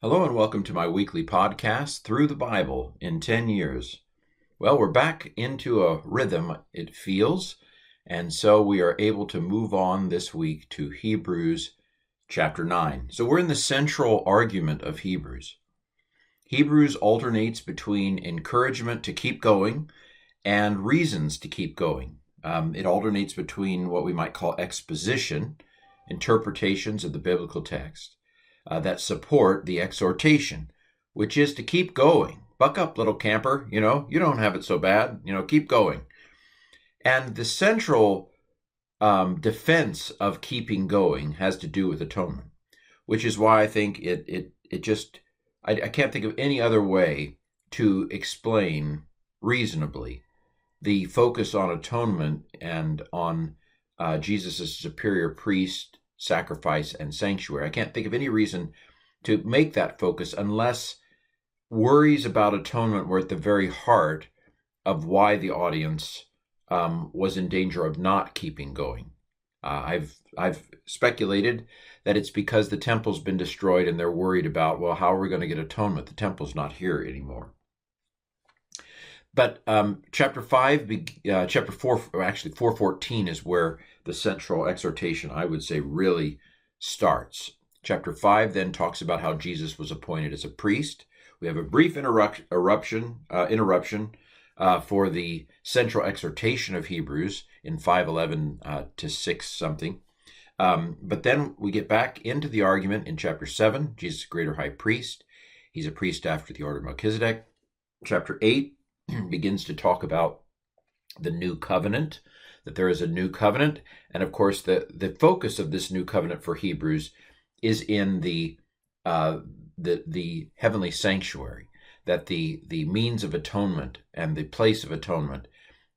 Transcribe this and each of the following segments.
Hello and welcome to my weekly podcast, Through the Bible in 10 Years. Well, we're back into a rhythm, it feels, and so we are able to move on this week to Hebrews chapter 9. So we're in the central argument of Hebrews. Hebrews alternates between encouragement to keep going and reasons to keep going. It alternates between what we might call exposition, interpretations of the biblical text, that support the exhortation, which is to keep going. Buck up, little camper. You don't have it so bad. Keep going. And the central defense of keeping going has to do with atonement, which is why I think I can't think of any other way to explain reasonably the focus on atonement and on Jesus' superior priest, sacrifice, and sanctuary. I can't think of any reason to make that focus unless worries about atonement were at the very heart of why the audience was in danger of not keeping going. I've speculated that it's because the temple's been destroyed and they're worried about, well, how are we going to get atonement? The temple's not here anymore. But chapter 4, actually 4:14 is where the central exhortation, I would say, really starts. Chapter 5 then talks about how Jesus was appointed as a priest. We have a brief interruption for the central exhortation of Hebrews in 5:11 to 6 something. But then we get back into the argument in chapter 7. Jesus is a greater high priest. He's a priest after the order of Melchizedek. Chapter 8 begins to talk about the new covenant, that there is a new covenant. And of course, the focus of this new covenant for Hebrews is in the heavenly sanctuary, that the means of atonement and the place of atonement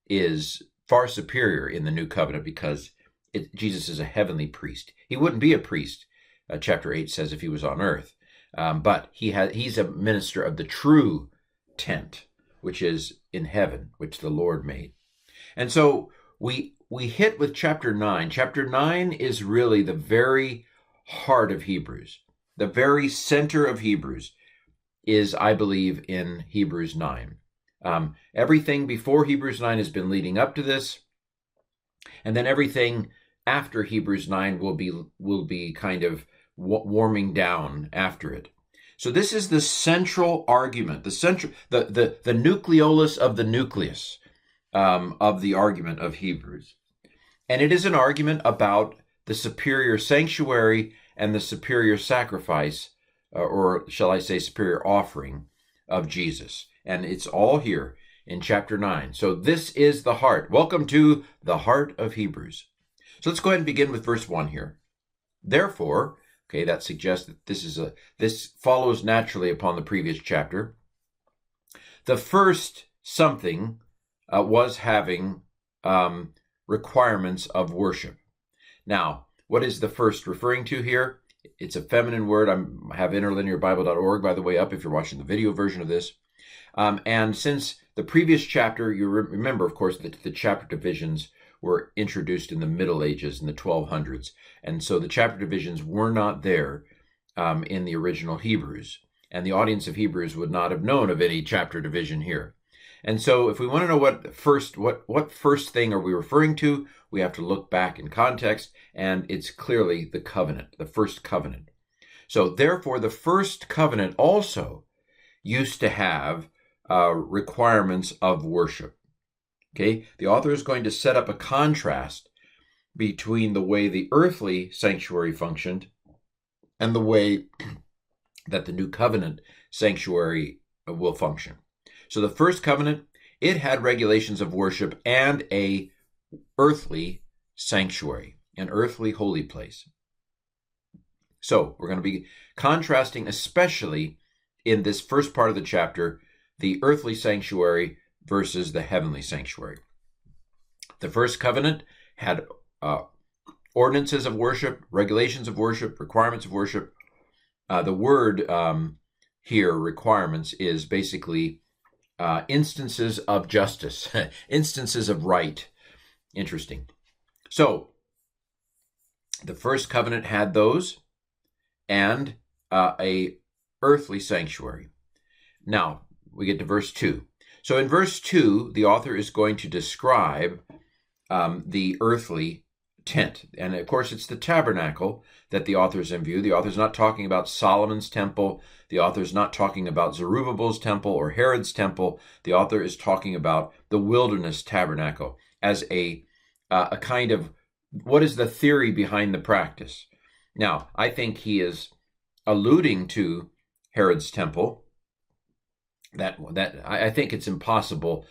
is far superior in the new covenant because Jesus is a heavenly priest. He wouldn't be a priest, chapter 8 says, if he was on earth. But he's a minister of the true tent, which is in heaven, which the Lord made. And so we hit with chapter 9. Chapter 9 is really the very heart of Hebrews. The very center of Hebrews is, I believe, in Hebrews 9. Everything before Hebrews 9 has been leading up to this, and then everything after Hebrews 9 will be kind of warming down after it. So this is the central argument, the nucleolus of the nucleus of the argument of Hebrews. And it is an argument about the superior sanctuary and the superior sacrifice, or shall I say superior offering of Jesus. And it's all here in chapter 9. So this is the heart. Welcome to the heart of Hebrews. So let's go ahead and begin with verse 1 here. Therefore, okay, that suggests that this follows naturally upon the previous chapter. The first something was having requirements of worship. Now, what is the first referring to here? It's a feminine word. I have interlinearbible.org, by the way, up if you're watching the video version of this. And since the previous chapter, you remember, of course, that the chapter divisions were introduced in the Middle Ages, in the 1200s. And so the chapter divisions were not there in the original Hebrews. And the audience of Hebrews would not have known of any chapter division here. And so if we want to know what first thing are we referring to, we have to look back in context, and it's clearly the covenant, the first covenant. So therefore, the first covenant also used to have requirements of worship. Okay, the author is going to set up a contrast between the way the earthly sanctuary functioned and the way that the new covenant sanctuary will function. So the first covenant, it had regulations of worship and a earthly sanctuary, an earthly holy place. So we're going to be contrasting, especially in this first part of the chapter, the earthly sanctuary versus the heavenly sanctuary. The first covenant had ordinances of worship, regulations of worship, requirements of worship. The word here, requirements, is basically instances of justice, instances of right. Interesting. So the first covenant had those, and a earthly sanctuary. Now, we get to verse 2. So in verse 2, the author is going to describe the earthly tent. And of course, it's the tabernacle that the author's in view. The author's not talking about Solomon's temple. The author's not talking about Zerubbabel's temple or Herod's temple. The author is talking about the wilderness tabernacle as a kind of, what is the theory behind the practice? Now, I think he is alluding to Herod's temple. That I think it's impossible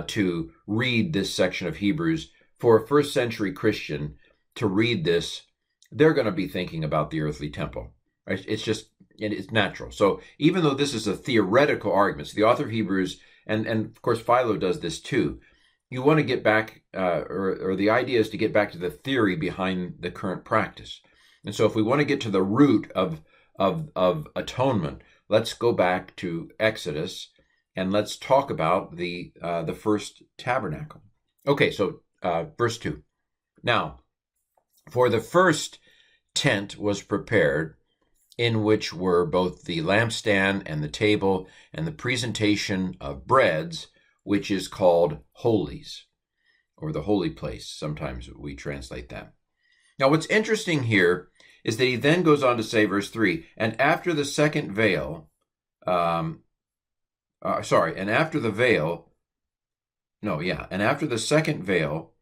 to read this section of Hebrews for a first century Christian to read this. They're going to be thinking about the earthly temple. Right? It's natural. So even though this is a theoretical argument, so the author of Hebrews, and of course Philo does this too, you want to get back, or the idea is to get back to the theory behind the current practice. And so if we want to get to the root of atonement, let's go back to Exodus and let's talk about the first tabernacle. Okay, so verse 2. Now, for the first tent was prepared, in which were both the lampstand and the table and the presentation of breads, which is called holies, or the holy place. Sometimes we translate that. Now, what's interesting here is that he then goes on to say, verse 3, and after the second veil, and after the second veil,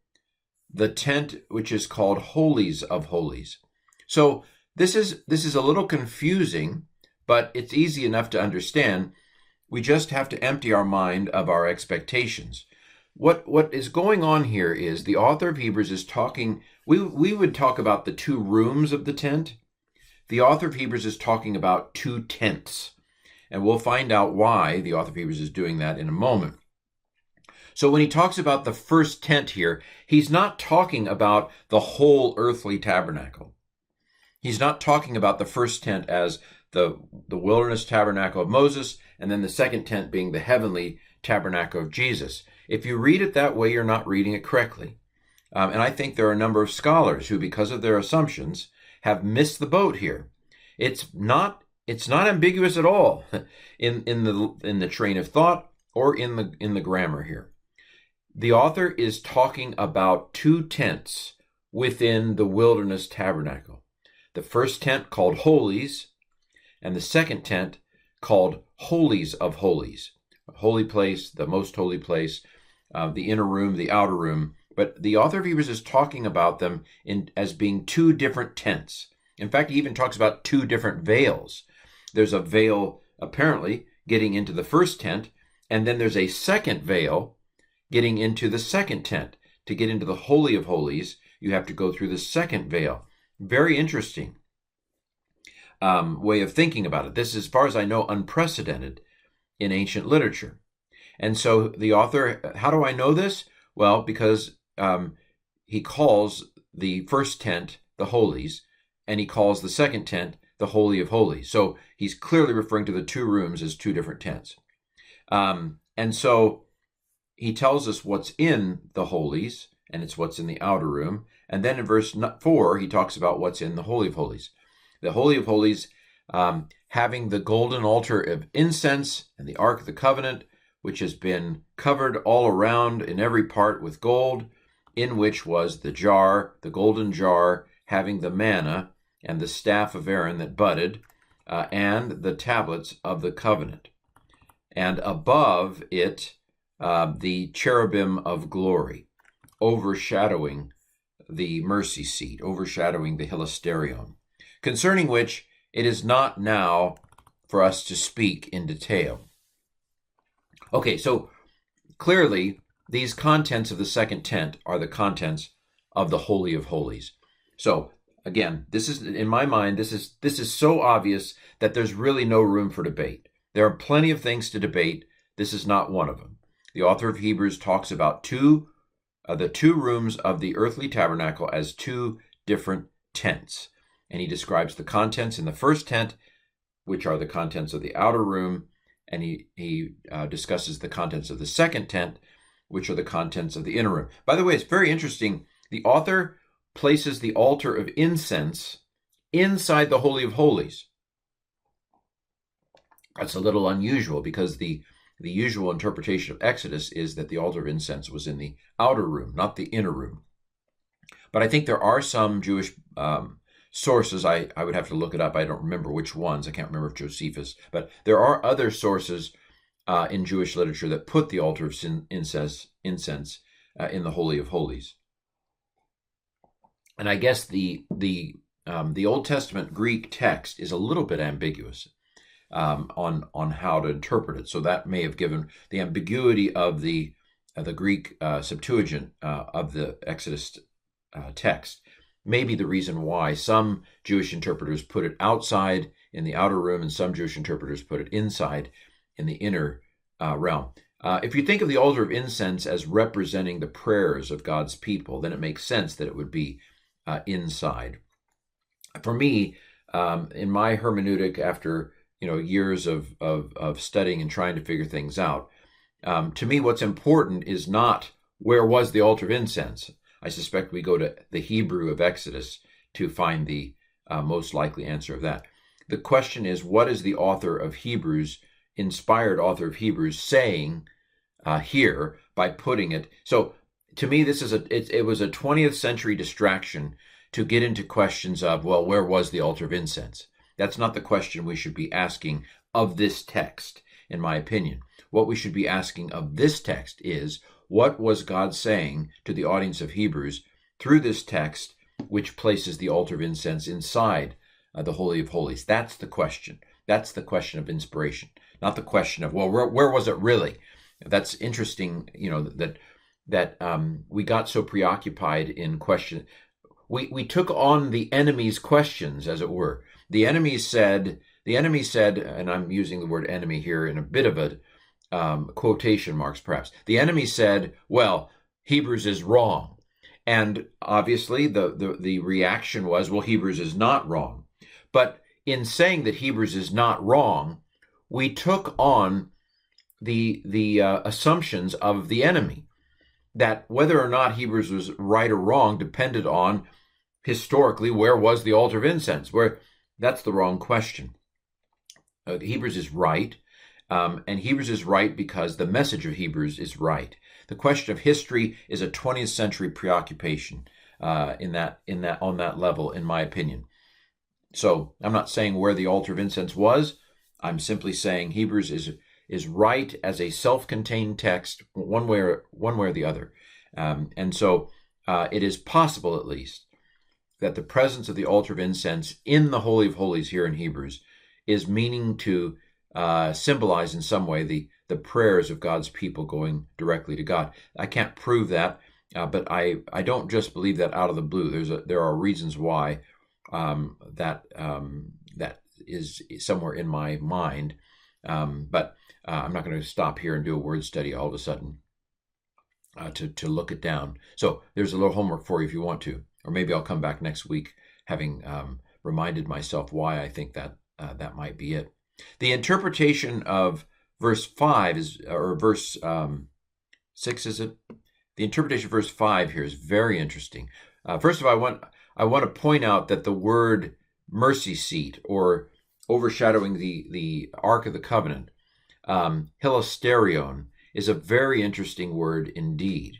the tent which is called holies of holies. So this is a little confusing, but it's easy enough to understand. We just have to empty our mind of our expectations. What is going on here is the author of Hebrews is talking, we would talk about the two rooms of the tent. The author of Hebrews is talking about two tents. And we'll find out why the author of Hebrews is doing that in a moment. So when he talks about the first tent here, he's not talking about the whole earthly tabernacle. He's not talking about the first tent as the wilderness tabernacle of Moses, and then the second tent being the heavenly tabernacle of Jesus. If you read it that way, you're not reading it correctly. And I think there are a number of scholars who, because of their assumptions, have missed the boat here. It's not ambiguous at all in the train of thought or in the grammar here. The author is talking about two tents within the wilderness tabernacle. The first tent called holies, and the second tent called holies of holies. A holy place, the most holy place, the inner room, the outer room. But the author of Hebrews is talking about them as being two different tents. In fact, he even talks about two different veils. There's a veil, apparently, getting into the first tent, and then there's a second veil getting into the second tent. To get into the Holy of Holies, you have to go through the second veil. Very interesting way of thinking about it. This is, as far as I know, unprecedented in ancient literature. And so the author, how do I know this? Well, because he calls the first tent the holies, and he calls the second tent the Holy of Holies. So he's clearly referring to the two rooms as two different tents. And so he tells us what's in the holies, and it's what's in the outer room. And then in verse 4, he talks about what's in the Holy of Holies. The Holy of Holies, having the golden altar of incense and the Ark of the Covenant, which has been covered all around in every part with gold, in which was the jar, the golden jar, having the manna and the staff of Aaron that budded, and the tablets of the covenant. And above it, the cherubim of glory, overshadowing the mercy seat, overshadowing the hilasterion, concerning which it is not now for us to speak in detail. Okay, so clearly these contents of the second tent are the contents of the Holy of Holies. So again, this is, in my mind, this is so obvious that there's really no room for debate. There are plenty of things to debate. This is not one of them. The author of Hebrews talks about the two rooms of the earthly tabernacle as two different tents. And he describes the contents in the first tent, which are the contents of the outer room, and he discusses the contents of the second tent, which are the contents of the inner room. By the way, it's very interesting. The author places the altar of incense inside the Holy of Holies. That's a little unusual because the usual interpretation of Exodus is that the altar of incense was in the outer room, not the inner room. But I think there are some Jewish sources. I would have to look it up. I don't remember which ones. I can't remember if Josephus. But there are other sources in Jewish literature that put the altar of incense in the Holy of Holies. And I guess the Old Testament Greek text is a little bit ambiguous on how to interpret it. So that may have given the ambiguity of the Greek Septuagint of the Exodus text. Maybe the reason why some Jewish interpreters put it outside in the outer room and some Jewish interpreters put it inside in the inner realm. If you think of the altar of incense as representing the prayers of God's people, then it makes sense that it would be inside. For me, in my hermeneutic, after years of studying and trying to figure things out, to me, what's important is not where was the altar of incense. I suspect we go to the Hebrew of Exodus to find the most likely answer of that. The question is, what is the author of Hebrews, inspired author of Hebrews, saying here by putting it? So to me, this is it was a 20th century distraction to get into questions of, well, where was the altar of incense? That's not the question we should be asking of this text, in my opinion. What we should be asking of this text is, what was God saying to the audience of Hebrews through this text, which places the altar of incense inside the Holy of Holies? That's the question. That's the question of inspiration, not the question of, well, where was it really? That's interesting, that we got so preoccupied in question. We took on the enemy's questions, as it were. The enemy said, and I'm using the word enemy here in a bit of a quotation marks perhaps. The enemy said, well, Hebrews is wrong. And obviously the reaction was, well, Hebrews is not wrong. But in saying that Hebrews is not wrong, we took on the assumptions of the enemy, that whether or not Hebrews was right or wrong depended on historically where was the altar of incense. Where that's the wrong question. Hebrews is right. And Hebrews is right because the message of Hebrews is right. The question of history is a 20th century preoccupation on that level, in my opinion. So I'm not saying where the altar of incense was. I'm simply saying Hebrews is right as a self-contained text, one way or the other. And so it is possible, at least, that the presence of the altar of incense in the Holy of Holies here in Hebrews is meaning to symbolize in some way the prayers of God's people going directly to God. I can't prove that, but I don't just believe that out of the blue. There are reasons why that is somewhere in my mind, but I'm not going to stop here and do a word study all of a sudden to look it down. So there's a little homework for you if you want to, or maybe I'll come back next week having reminded myself why I think that that might be it. The interpretation of verse 5 or verse 6, is it? The interpretation of verse 5 here is very interesting. First of all, I want to point out that the word mercy seat, or overshadowing the Ark of the Covenant, hilasterion, is a very interesting word indeed.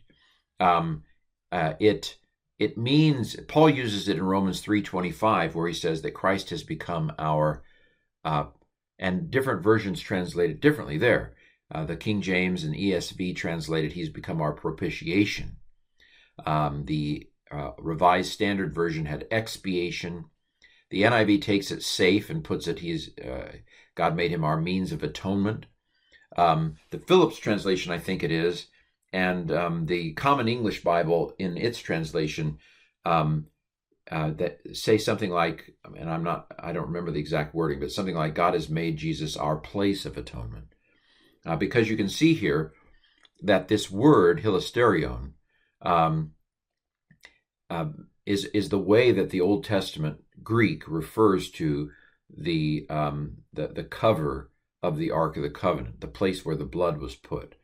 It means, Paul uses it in Romans 3:25, where he says that Christ has become our, and different versions translate it differently there. The King James and ESV translated, he's become our propitiation. The Revised Standard Version had expiation. The NIV takes it safe and puts it, God made him our means of atonement. The Phillips translation, I think it is, and the Common English Bible in its translation that say something like, and I don't remember the exact wording, but something like, God has made Jesus our place of atonement. Because you can see here that this word, hilasterion, is the way that the Old Testament Greek refers to the cover of the Ark of the Covenant, the place where the blood was put.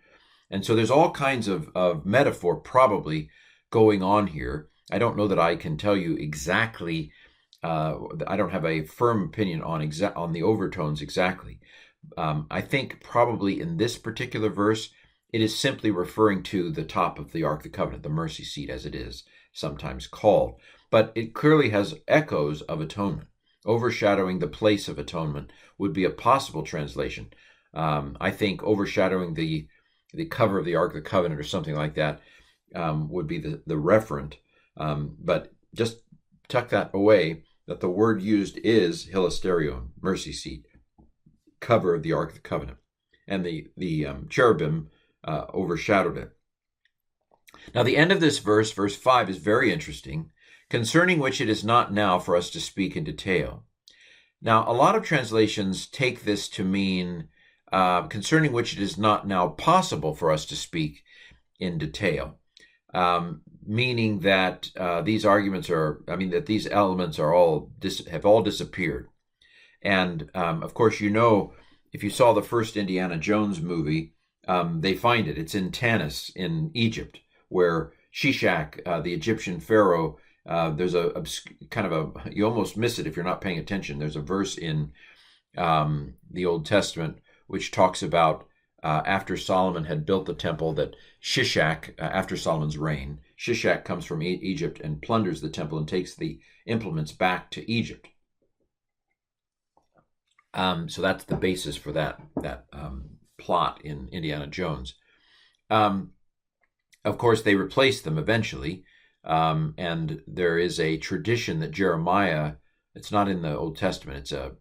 And so there's all kinds of metaphor probably going on here. I don't know that I can tell you exactly. I don't have a firm opinion on the overtones exactly, I think probably in this particular verse, it is simply referring to the top of the Ark of the Covenant, the mercy seat as it is sometimes called. But it clearly has echoes of atonement. Overshadowing the place of atonement would be a possible translation. I think overshadowing the cover of the Ark of the Covenant or something like that would be the referent. But just tuck that away, that the word used is hilasterion, mercy seat, cover of the Ark of the Covenant. And the cherubim overshadowed it. Now, the end of this verse, verse 5, is very interesting, concerning which it is not now for us to speak in detail. Now, a lot of translations take this to mean concerning which it is not now possible for us to speak in detail, meaning that these arguments that these elements are have all disappeared. And of course, if you saw the first Indiana Jones movie, they find it. It's in Tanis in Egypt, where Shishak, the Egyptian pharaoh, there's you almost miss it if you're not paying attention. There's a verse in the Old Testament which talks about after Solomon had built the temple, that Shishak, after Solomon's reign, Shishak comes from Egypt and plunders the temple and takes the implements back to Egypt. So that's the basis for that plot in Indiana Jones. Of course, they replaced them eventually, and there is a tradition that Jeremiah, it's not in the Old Testament, it's a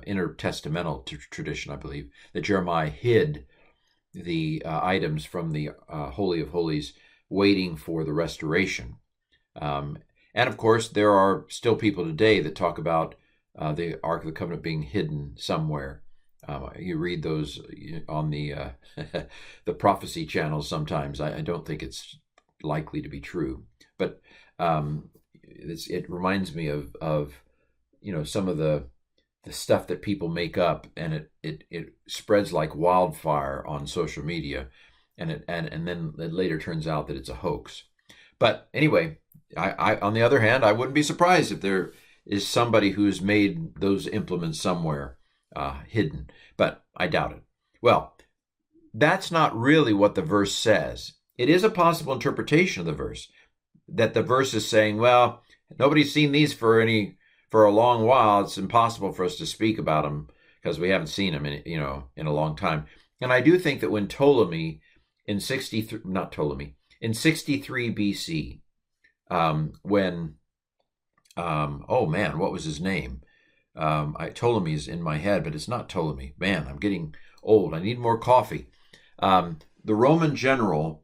intertestamental tradition, I believe, that Jeremiah hid the items from the Holy of Holies, waiting for the restoration. And of course, there are still people today that talk about the Ark of the Covenant being hidden somewhere. You read those on the the prophecy channels sometimes. I don't think it's likely to be true, but it reminds me of some of the stuff that people make up, and it spreads like wildfire on social media, and then it later turns out that it's a hoax. But anyway, I on the other hand, I wouldn't be surprised if there is somebody who's made those implements somewhere hidden, but I doubt it. Well, that's not really what the verse says. It is a possible interpretation of the verse, that the verse is saying, well, nobody's seen these for a long while. It's impossible for us to speak about them because we haven't seen them in a long time. And I do think that when Ptolemy in 63 BC, when what was his name? Ptolemy's in my head, but it's not Ptolemy. Man, I'm getting old. I need more coffee. The Roman general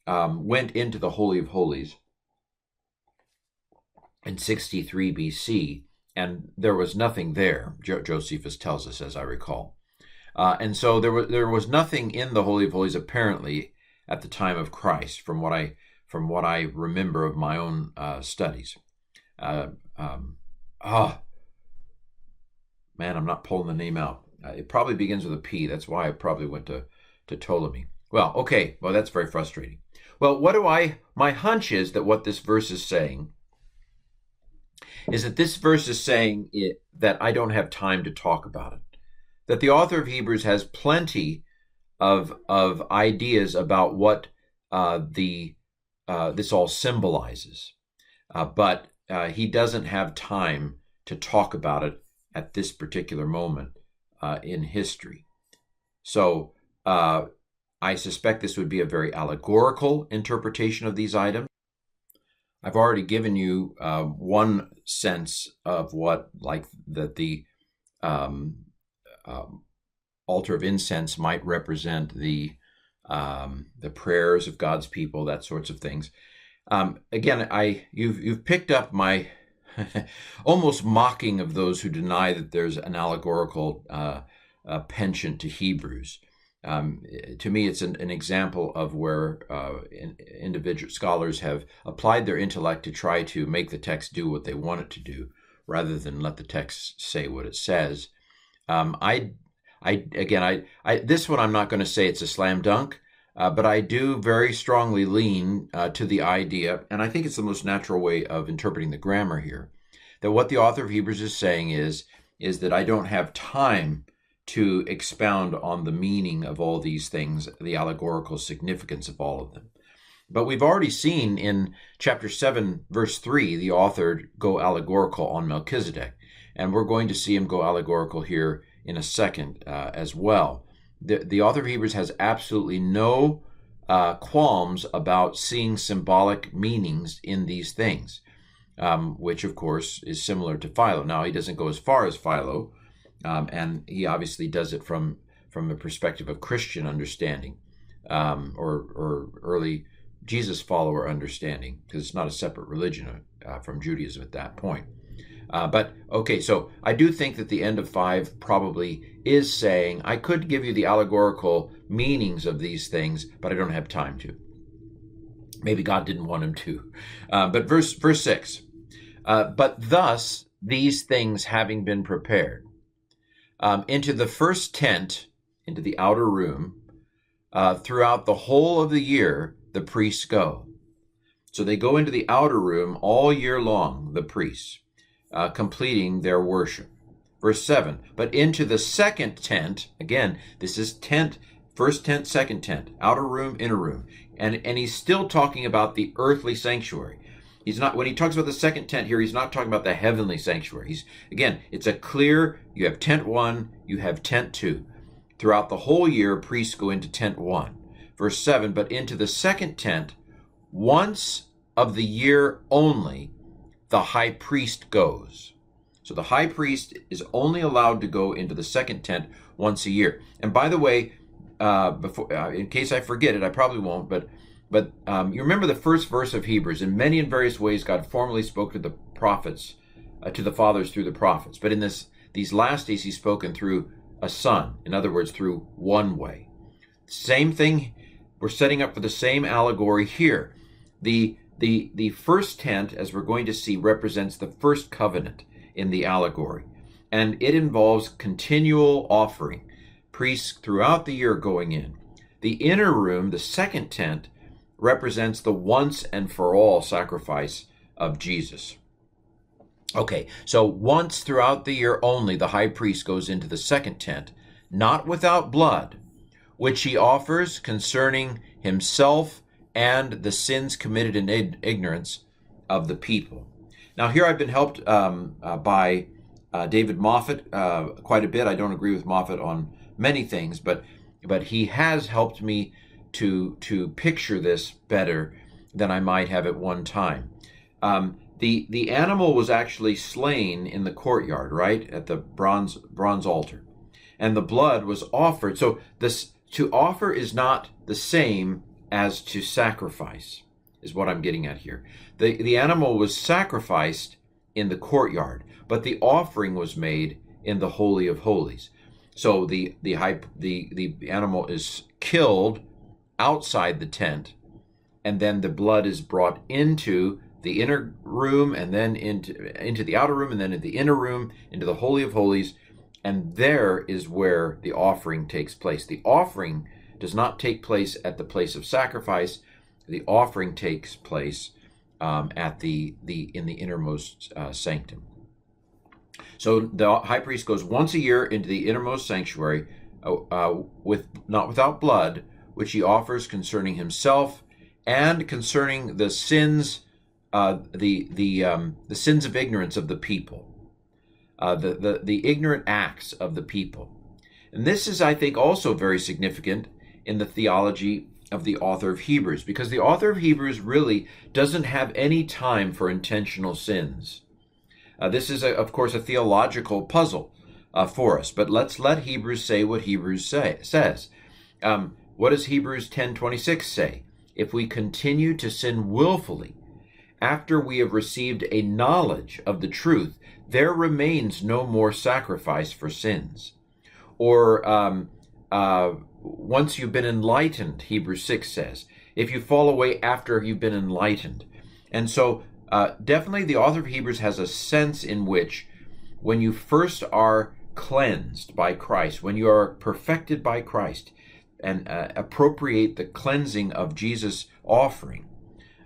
went into the Holy of Holies in 63 BC, and there was nothing there. Josephus tells us, as I recall. And so there was nothing in the Holy of Holies apparently at the time of Christ, from what I remember of my own studies. Man, I'm not pulling the name out. It probably begins with a P. That's why I probably went to Ptolemy. Well, okay. Well, that's very frustrating. Well, my hunch is that what this verse is saying is that this verse is saying that I don't have time to talk about it. That the author of Hebrews has plenty of ideas about what this all symbolizes, but he doesn't have time to talk about it at this particular moment in history. So I suspect this would be a very allegorical interpretation of these items. I've already given you one sense of what, like the altar of incense might represent the prayers of God's people, that sorts of things. Again, you've picked up my almost mocking of those who deny that there's an allegorical penchant to Hebrews. To me, it's an example of where individual scholars have applied their intellect to try to make the text do what they want it to do, rather than let the text say what it says. This one I'm not going to say it's a slam dunk, but I do very strongly lean to the idea, and I think it's the most natural way of interpreting the grammar here, that what the author of Hebrews is saying is that I don't have time to expound on the meaning of all these things, the allegorical significance of all of them. But we've already seen in chapter 7, verse 3, the author go allegorical on Melchizedek. And we're going to see him go allegorical here in a second as well. The author of Hebrews has absolutely no qualms about seeing symbolic meanings in these things, which, of course, is similar to Philo. Now, he doesn't go as far as Philo, and he obviously does it from a perspective of Christian understanding or early Jesus follower understanding, because it's not a separate religion from Judaism at that point. But okay, so I do think that the end of 5 probably is saying, I could give you the allegorical meanings of these things, but I don't have time to. Maybe God didn't want him to. But verse 6, but thus these things having been prepared, into the first tent, into the outer room, throughout the whole of the year, the priests go. So they go into the outer room all year long, the priests, completing their worship. Verse 7, but into the second tent, again, this is tent, first tent, second tent, outer room, inner room. And he's still talking about the earthly sanctuary. He's not, when he talks about the second tent here, he's not talking about the heavenly sanctuary. Again, it's a clear, you have tent 1, you have tent 2. Throughout the whole year, priests go into tent 1. Verse 7, but into the second tent, once of the year only, the high priest goes. So the high priest is only allowed to go into the second tent once a year. And by the way, before, in case I forget it, I probably won't, but you remember the first verse of Hebrews. In many and various ways, God formally spoke to the prophets, to the fathers through the prophets. But in these last days, he's spoken through a son. In other words, through one way. Same thing. We're setting up for the same allegory here. The first tent, as we're going to see, represents the first covenant in the allegory. And it involves continual offering, priests throughout the year going in. The inner room, the second tent, represents the once and for all sacrifice of Jesus. Okay, so once throughout the year only, the high priest goes into the second tent, not without blood, which he offers concerning himself and the sins committed in ignorance of the people. Now here I've been helped by David Moffat quite a bit. I don't agree with Moffat on many things, but he has helped me to picture this better than I might have at one time. The animal was actually slain in the courtyard, right, at the bronze altar, and the blood was offered. So this to offer is not the same as to sacrifice, is what I'm getting at here. The animal was sacrificed in the courtyard, but the offering was made in the Holy of Holies. So the animal is killed outside the tent, and then the blood is brought into the inner room, and then into the outer room, and then in the inner room, into the Holy of Holies, and there is where the offering takes place. The offering does not take place at the place of sacrifice. The offering takes place in the innermost sanctum. So the high priest goes once a year into the innermost sanctuary, not without blood, which he offers concerning himself and concerning the sins, the sins of ignorance of the people, the ignorant acts of the people. And this is, I think, also very significant in the theology of the author of Hebrews, because the author of Hebrews really doesn't have any time for intentional sins. This is, of course, a theological puzzle for us, but let's let Hebrews say what Hebrews says. What does Hebrews 10:26 say? If we continue to sin willfully after we have received a knowledge of the truth, there remains no more sacrifice for sins. Or once you've been enlightened, Hebrews 6 says, if you fall away after you've been enlightened. And so definitely the author of Hebrews has a sense in which when you first are cleansed by Christ, when you are perfected by Christ and appropriate the cleansing of Jesus' offering,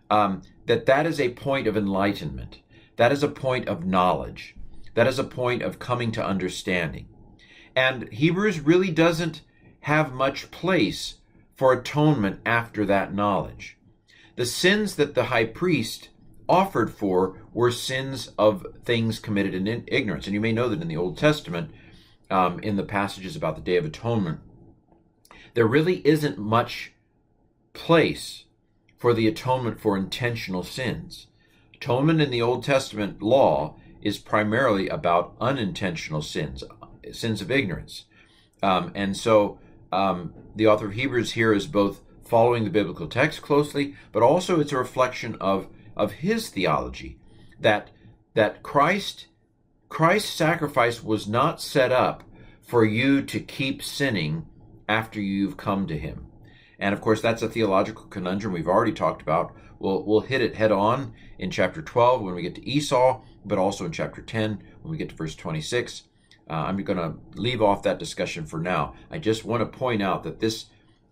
that is a point of enlightenment. That is a point of knowledge. That is a point of coming to understanding. And Hebrews really doesn't have much place for atonement after that knowledge. The sins that the high priest offered for were sins of things committed in ignorance. And you may know that in the Old Testament, in the passages about the Day of Atonement, there really isn't much place for the atonement for intentional sins. Atonement in the Old Testament law is primarily about unintentional sins, sins of ignorance. And so the author of Hebrews here is both following the biblical text closely, but also it's a reflection of his theology that Christ's sacrifice was not set up for you to keep sinning after you've come to him. And of course, that's a theological conundrum we've already talked about. We'll hit it head on in chapter 12 when we get to Esau, but also in chapter 10 when we get to verse 26. I'm going to leave off that discussion for now. I just want to point out that this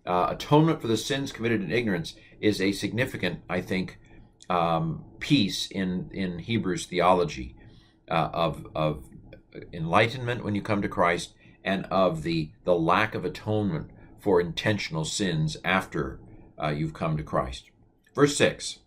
atonement for the sins committed in ignorance is a significant, I think, piece in Hebrews theology of enlightenment when you come to Christ, and of the lack of atonement for intentional sins after you've come to Christ. Verse 6,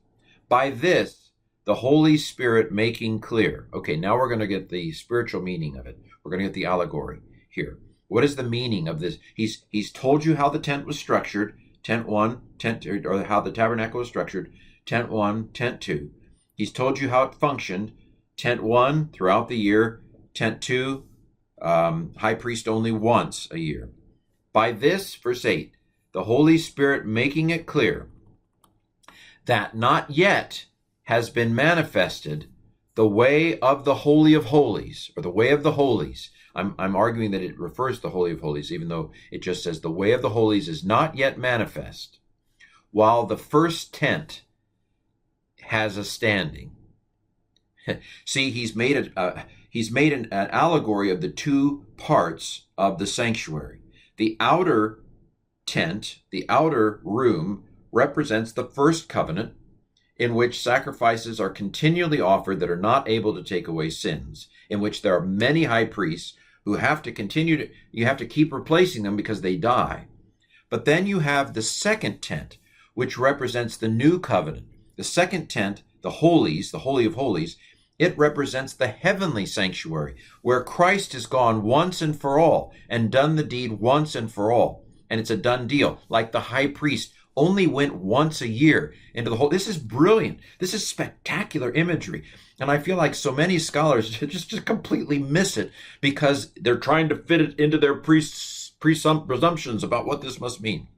by this the Holy Spirit making clear. Okay, now we're going to get the spiritual meaning of it. We're going to get the allegory here. What is the meaning of this? He's told you how the tent was structured, tent 1, tent 2, or how the tabernacle was structured, tent 1, tent 2. He's told you how it functioned, tent 1 throughout the year, tent 2, high priest only once a year. By this, verse 8, the Holy Spirit making it clear that not yet has been manifested the way of the Holy of Holies, or the way of the holies. I'm arguing that it refers to the Holy of Holies, even though it just says the way of the holies is not yet manifest, while the first tent has a standing. See, he's made an allegory of the two parts of the sanctuary. The outer tent, the outer room, represents the first covenant, in which sacrifices are continually offered that are not able to take away sins, in which there are many high priests who have to you have to keep replacing them because they die. But then you have the second tent, which represents the new covenant. The second tent, the holies, the Holy of Holies, it represents the heavenly sanctuary, where Christ has gone once and for all and done the deed once and for all. And it's a done deal, like the high priest only went once a year into the whole. This is brilliant. This is spectacular imagery. And I feel like so many scholars just completely miss it because they're trying to fit it into their presumptions about what this must mean.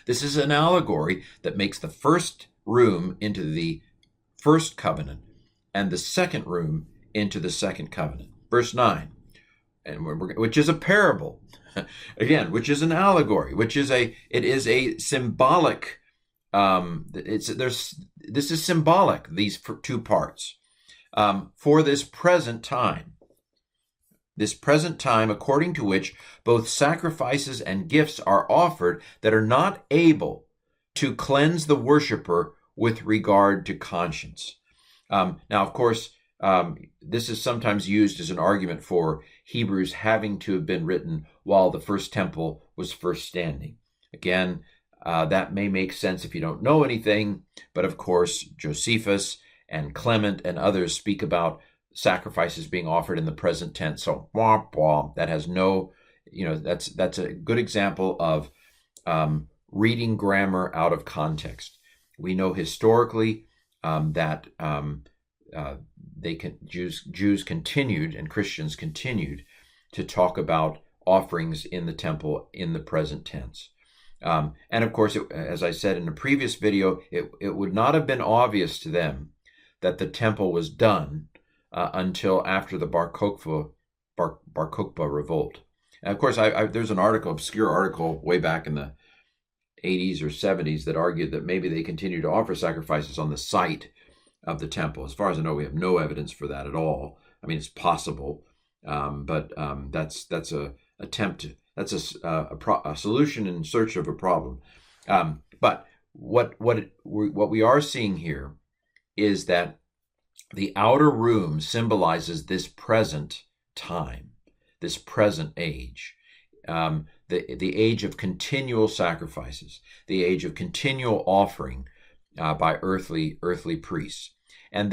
This is an allegory that makes the first room into the first covenant and the second room into the second covenant. Verse 9, which is a parable. Again, which is an allegory, it is a symbolic. This is symbolic. These two parts for this present time, according to which both sacrifices and gifts are offered that are not able to cleanse the worshiper with regard to conscience. Now, of course, this is sometimes used as an argument for Hebrews having to have been written while the first temple was first standing. Again, that may make sense if you don't know anything, but of course, Josephus and Clement and others speak about sacrifices being offered in the present tense. So, that has no, that's a good example of reading grammar out of context. We know historically that Jews continued and Christians continued to talk about offerings in the temple in the present tense. And of course, as I said in a previous video, it would not have been obvious to them that the temple was done until after the Bar Kokhba revolt. And of course, there's an obscure article way back in the 80s or 70s that argued that maybe they continued to offer sacrifices on the site of the temple. As far as I know, we have no evidence for that at all. I mean, it's possible, but that's a attempt. That's a solution in search of a problem. But what we are seeing here is that the outer room symbolizes this present time. this present age, the age of continual sacrifices, the age of continual offering by earthly priests. And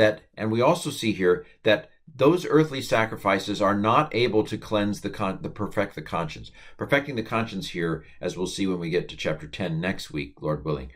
we also see here that those earthly sacrifices are not able to cleanse perfect the conscience. Perfecting the conscience here, as we'll see when we get to chapter 10 next week, Lord willing,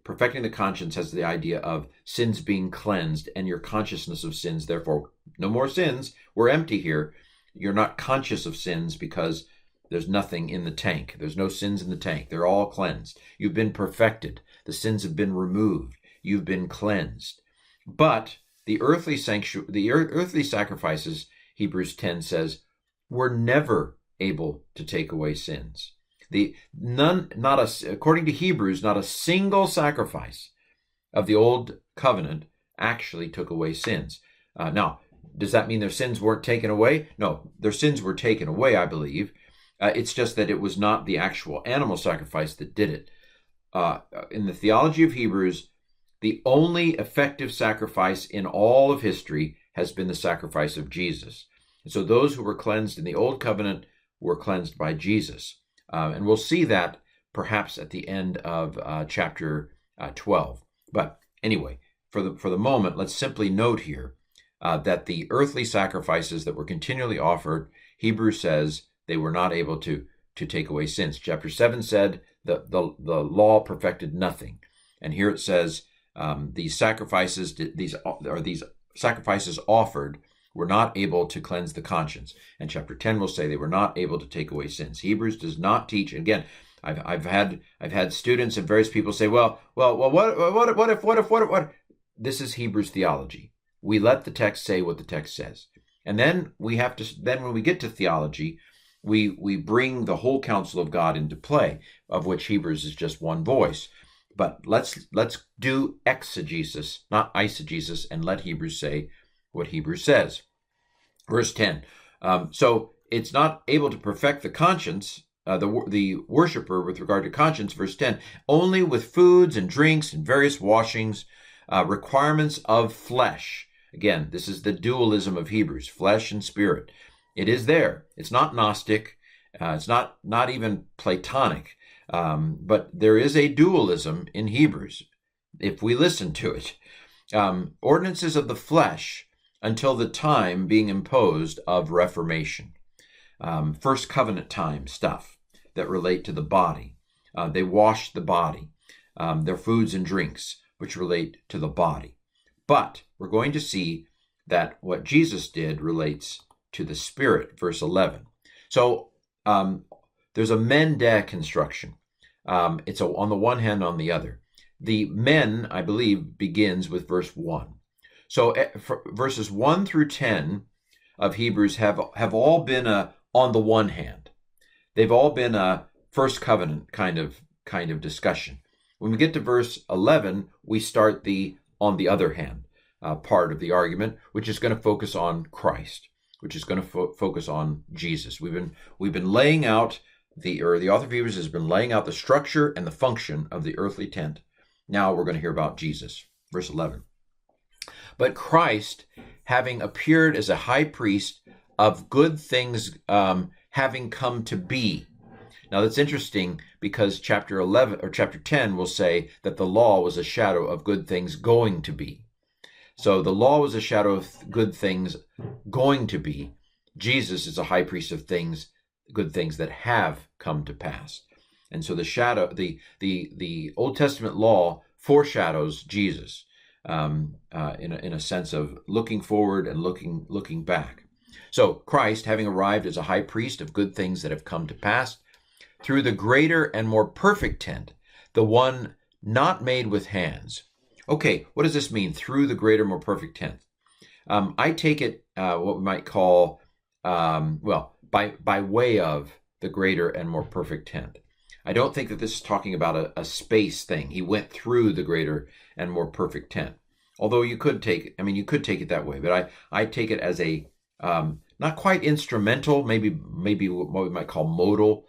perfecting the conscience has the idea of sins being cleansed and your consciousness of sins. Therefore, no more sins. We're empty here. You're not conscious of sins because there's nothing in the tank. There's no sins in the tank. They're all cleansed. You've been perfected. The sins have been removed. You've been cleansed. But the earthly sacrifices, Hebrews 10 says, were never able to take away sins. According to Hebrews, not a single sacrifice of the old covenant actually took away sins. Now, does that mean their sins weren't taken away? No, their sins were taken away, I believe. It's just that it was not the actual animal sacrifice that did it. In the theology of Hebrews, the only effective sacrifice in all of history has been the sacrifice of Jesus. And so those who were cleansed in the old covenant were cleansed by Jesus. And we'll see that perhaps at the end of chapter 12. But anyway, for the moment, let's simply note here that the earthly sacrifices that were continually offered, Hebrews says they were not able to take away sins. Chapter 7 said the law perfected nothing. And here it says these sacrifices offered were not able to cleanse the conscience. And chapter 10 will say they were not able to take away sins. Hebrews does not teach. Again, I've had students and various people say, well, what if? This is Hebrews theology. We let the text say what the text says, and then when we get to theology, we bring the whole counsel of God into play, of which Hebrews is just one voice. But let's do exegesis, not eisegesis, and let Hebrews say what Hebrews says. Verse 10. So it's not able to perfect the conscience, the worshiper with regard to conscience, verse 10, only with foods and drinks and various washings, requirements of flesh. Again, this is the dualism of Hebrews, flesh and spirit. It is there. It's not Gnostic. It's not even Platonic. But there is a dualism in Hebrews, if we listen to it. Ordinances of the flesh until the time being imposed of Reformation. First covenant time stuff that relate to the body. They wash the body. Their foods and drinks, which relate to the body. But we're going to see that what Jesus did relates to the spirit, verse 11. So there's a men de construction. It's on the one hand, on the other. The men, I believe, begins with verse 1. So verses 1 through 10 of Hebrews have all been on the one hand. They've all been a first covenant kind of discussion. When we get to verse 11, we start the on the other hand part of the argument, which is going to focus on Christ, which is going to focus on Jesus. We've been laying out the author of Hebrews has been laying out the structure and the function of the earthly tent. Now we're going to hear about Jesus. Verse 11. But Christ, having appeared as a high priest of good things, having come to be. Now that's interesting because chapter 11 or chapter 10 will say that the law was a shadow of good things going to be. So the law was a shadow of good things going to be. Jesus is a high priest of good things that have come to pass. And so the Old Testament law foreshadows Jesus in a sense of looking forward and looking back. So Christ, having arrived as a high priest of good things that have come to pass, through the greater and more perfect tent, the one not made with hands. Okay, what does this mean? Through the greater, more perfect tent. I take it what we might call, by way of the greater and more perfect tent. I don't think that this is talking about a space thing. He went through the greater and more perfect tent. Although you could take it that way, but I take it as a not quite instrumental, maybe what we might call modal,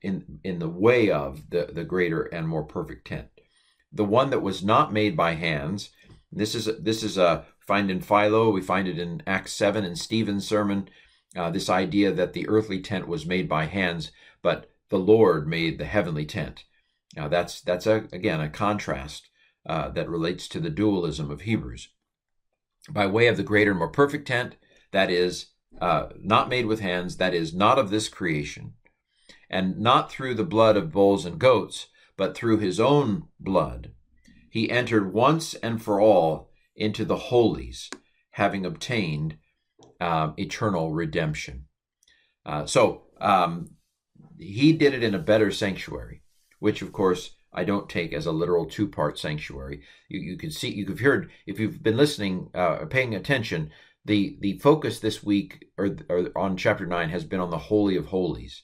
in the way of the greater and more perfect tent. The one that was not made by hands. This is find in Philo. We find it in Acts 7 in Stephen's sermon. this idea that the earthly tent was made by hands, but the Lord made the heavenly tent. Now that's again a contrast that relates to the dualism of Hebrews. By way of the greater and more perfect tent, that is not made with hands, that is not of this creation, and not through the blood of bulls and goats, but through his own blood, he entered once and for all into the holies, having obtained eternal redemption. So he did it in a better sanctuary, which of course I don't take as a literal two-part sanctuary. You can see, you've heard, if you've been listening, paying attention, the focus this week or on chapter 9 has been on the Holy of Holies.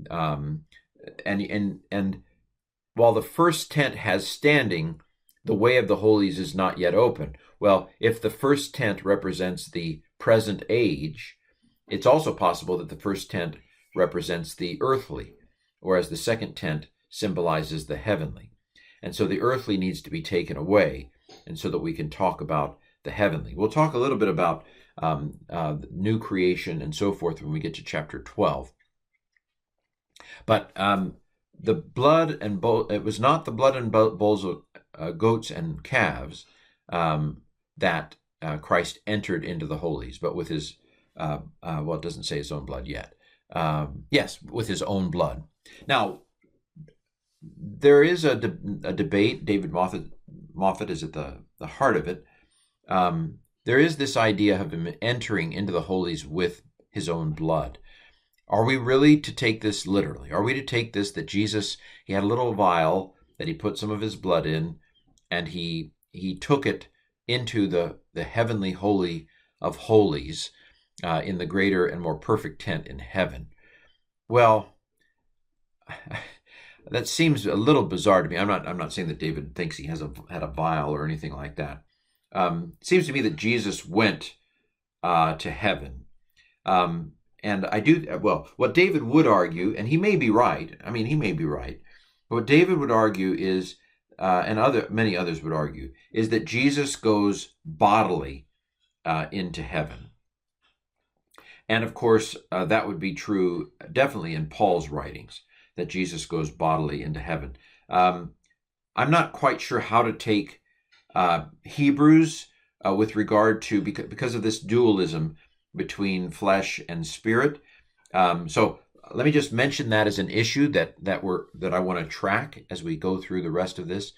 And while the first tent has standing, the way of the holies is not yet open. Well, if the first tent represents the present age, it's also possible that the first tent represents the earthly, whereas the second tent symbolizes the heavenly. And so the earthly needs to be taken away, and so that we can talk about the heavenly. We'll talk a little bit about new creation and so forth when we get to chapter 12. But the blood and it was not the blood and bulls of goats and calves that Christ entered into the holies, but with his, well, it doesn't say his own blood yet. Yes, with his own blood. Now, there is a debate. David Moffat is at the heart of it. There is this idea of him entering into the holies with his own blood. Are we really to take this literally? Are we to take this that Jesus, he had a little vial that he put some of his blood in, and he took it into the heavenly holy of holies in the greater and more perfect tent in heaven? Well, that seems a little bizarre to me. I'm not saying that David thinks he had a vial or anything like that. It seems to me that Jesus went to heaven. And I do, well, what David would argue, and he may be right, he may be right, but what David would argue is, and many others would argue, is that Jesus goes bodily into heaven. And of course, that would be true definitely in Paul's writings, that Jesus goes bodily into heaven. I'm not quite sure how to take Hebrews with regard to, because of this dualism between flesh and spirit. So let me just mention that as an issue that I want to track as we go through the rest of this.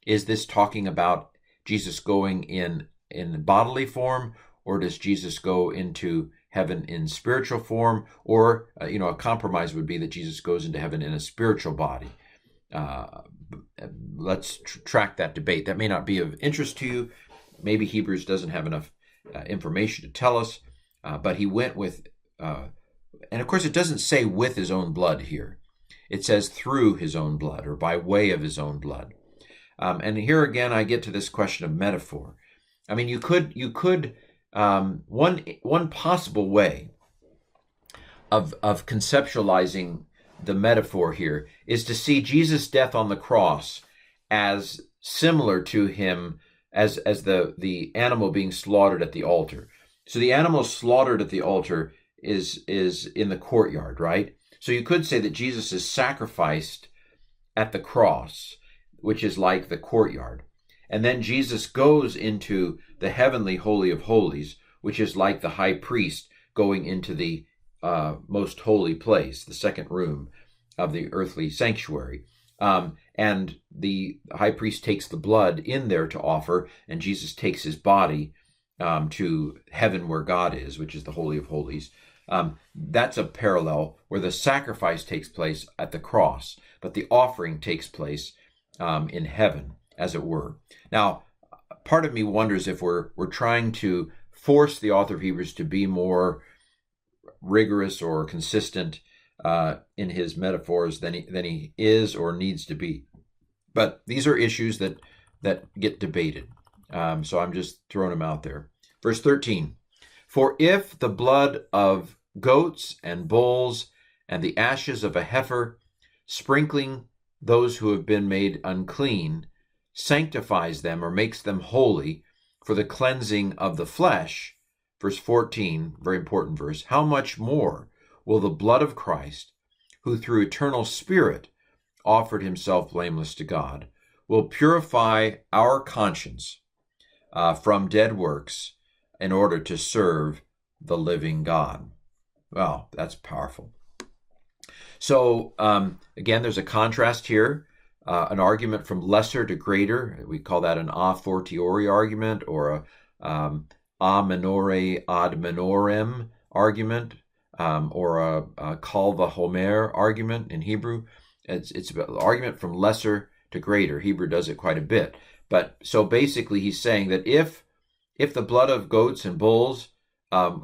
Is this talking about Jesus going in bodily form, or does Jesus go into heaven in spiritual form? Or a compromise would be that Jesus goes into heaven in a spiritual body. Let's track that debate. That may not be of interest to you. Maybe Hebrews doesn't have enough information to tell us. But he went with, and of course it doesn't say with his own blood here. It says through his own blood, or by way of his own blood. And here again, I get to this question of metaphor. You could one possible way of conceptualizing the metaphor here is to see Jesus' death on the cross as similar to him as the animal being slaughtered at the altar. So the animal slaughtered at the altar is in the courtyard, right? So you could say that Jesus is sacrificed at the cross, which is like the courtyard. And then Jesus goes into the heavenly holy of holies, which is like the high priest going into the most holy place, the second room of the earthly sanctuary. And the high priest takes the blood in there to offer, and Jesus takes his body to heaven where God is, which is the Holy of Holies. That's a parallel where the sacrifice takes place at the cross, but the offering takes place in heaven, as it were. Now, part of me wonders if we're trying to force the author of Hebrews to be more rigorous or consistent in his metaphors than he is or needs to be. But these are issues that get debated. So I'm just throwing them out there. Verse 13, for if the blood of goats and bulls and the ashes of a heifer, sprinkling those who have been made unclean, sanctifies them or makes them holy for the cleansing of the flesh, verse 14, very important verse, how much more will the blood of Christ, who through eternal Spirit offered himself blameless to God, will purify our conscience from dead works in order to serve the living God. Well, that's powerful. So, again, there's a contrast here, an argument from lesser to greater. We call that an a fortiori argument, or a minore ad minorem argument, or a kal vachomer argument in Hebrew. It's an argument from lesser to greater. Hebrew does it quite a bit. But so basically he's saying that if the blood of goats and bulls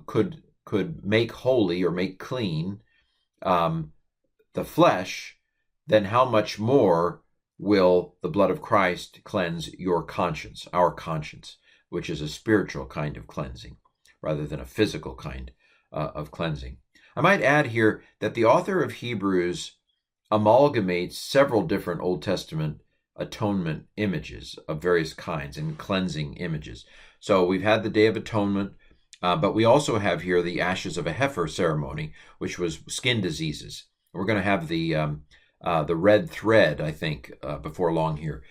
could make holy or make clean the flesh, then how much more will the blood of Christ cleanse your conscience, our conscience, which is a spiritual kind of cleansing rather than a physical kind of cleansing. I might add here that the author of Hebrews amalgamates several different Old Testament atonement images of various kinds and cleansing images. So we've had the Day of Atonement, but we also have here the ashes of a heifer ceremony, which was skin diseases. We're going to have the red thread, I think, before long here.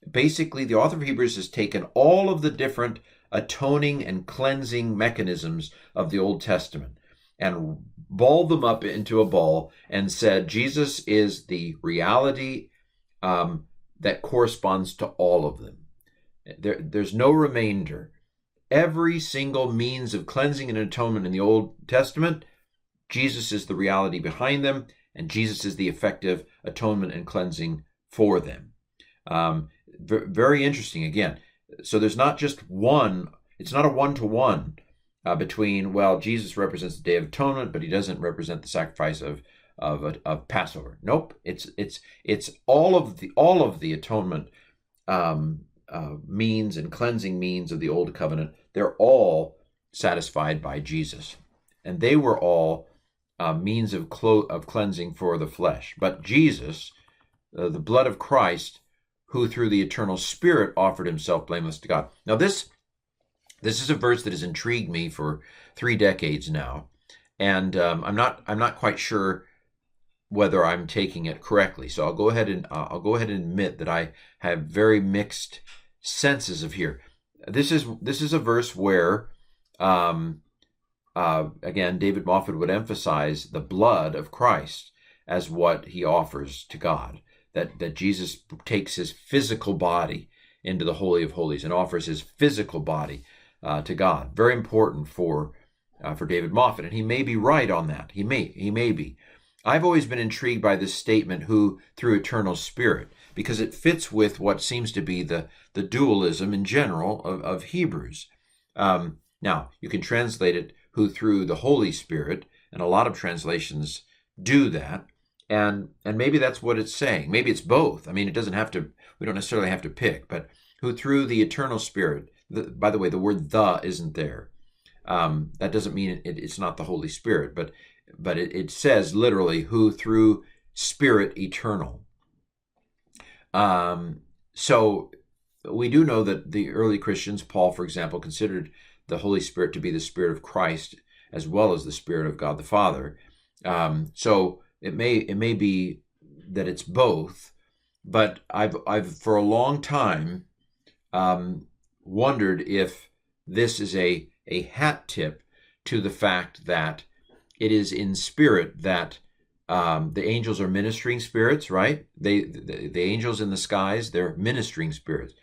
Basically, the author of Hebrews has taken all of the different atoning and cleansing mechanisms of the Old Testament and balled them up into a ball and said Jesus is the reality that corresponds to all of them. There's no remainder. Every single means of cleansing and atonement in the Old Testament, Jesus is the reality behind them, and Jesus is the effective atonement and cleansing for them. Very interesting, again. So there's not just one, it's not a one-to-one between, well, Jesus represents the Day of Atonement, but he doesn't represent the sacrifice of Passover. Nope, it's all of the atonement means and cleansing means of the Old Covenant. They're all satisfied by Jesus, and they were all means of cleansing for the flesh. But Jesus, the blood of Christ, who through the eternal Spirit offered himself blameless to God. Now this is a verse that has intrigued me for 3 decades now, and I'm not quite sure whether I'm taking it correctly. So I'll go ahead and admit that I have very mixed senses of here. This is a verse where again, David Moffat would emphasize the blood of Christ as what he offers to God, that Jesus takes his physical body into the Holy of Holies and offers his physical body to God. Very important for David Moffat, and he may be right on that. He may be. I've always been intrigued by this statement, who through eternal Spirit, because it fits with what seems to be the dualism in general of Hebrews. Now, you can translate it, who through the Holy Spirit, and a lot of translations do that, and maybe that's what it's saying. Maybe it's both. I mean, we don't necessarily have to pick, but who through the eternal Spirit, by the way, the word "the" isn't there. That doesn't mean it's not the Holy Spirit, but it says literally, who through Spirit eternal. So we do know that the early Christians, Paul, for example, considered the Holy Spirit to be the Spirit of Christ as well as the Spirit of God the Father. So it may be that it's both, but I've for a long time wondered if this is a hat tip to the fact that it is in spirit that the angels are ministering spirits, right? The angels in the skies, they're ministering spirits.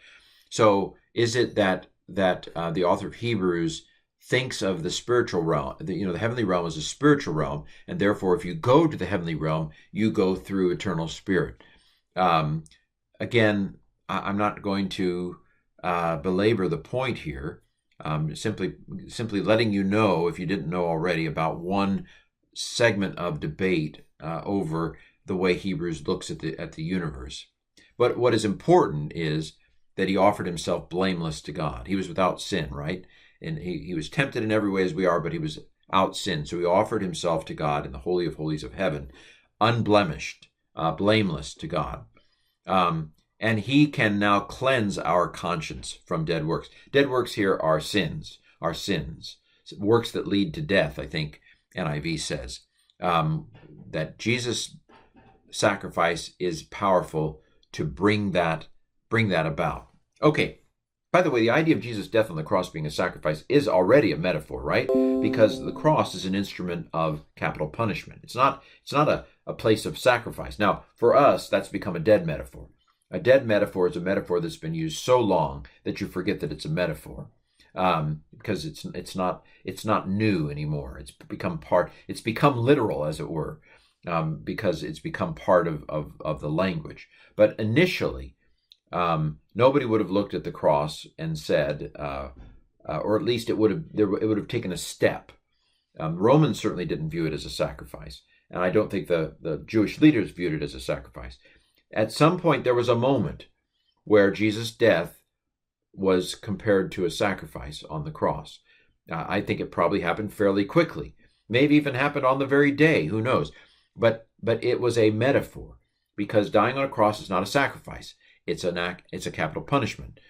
So is it that the author of Hebrews thinks of the spiritual realm, the heavenly realm as a spiritual realm, and therefore if you go to the heavenly realm, you go through eternal Spirit? Again, I'm not going to belabor the point here. Simply letting you know, if you didn't know already, about one segment of debate over the way Hebrews looks at the universe. But what is important is that he offered himself blameless to God. He was without sin, right? And he was tempted in every way as we are, but he was without sin. So he offered himself to God in the Holy of Holies of heaven, unblemished, blameless to God. And he can now cleanse our conscience from dead works. Dead works here are sins, works that lead to death, I think NIV says. That Jesus' sacrifice is powerful to bring that about. Okay. By the way, the idea of Jesus' death on the cross being a sacrifice is already a metaphor, right? Because the cross is an instrument of capital punishment. It's not a place of sacrifice. Now, for us, that's become a dead metaphor. A dead metaphor is a metaphor that's been used so long that you forget that it's a metaphor, because it's not new anymore. It's become literal, as it were, because it's become part of the language. But initially, nobody would have looked at the cross and said, or at least it would have taken a step. Romans certainly didn't view it as a sacrifice, and I don't think the Jewish leaders viewed it as a sacrifice. At some point, there was a moment where Jesus' death was compared to a sacrifice on the cross. I think it probably happened fairly quickly. Maybe even happened on the very day. Who knows? But it was a metaphor, because dying on a cross is not a sacrifice. It's an act. It's a capital punishment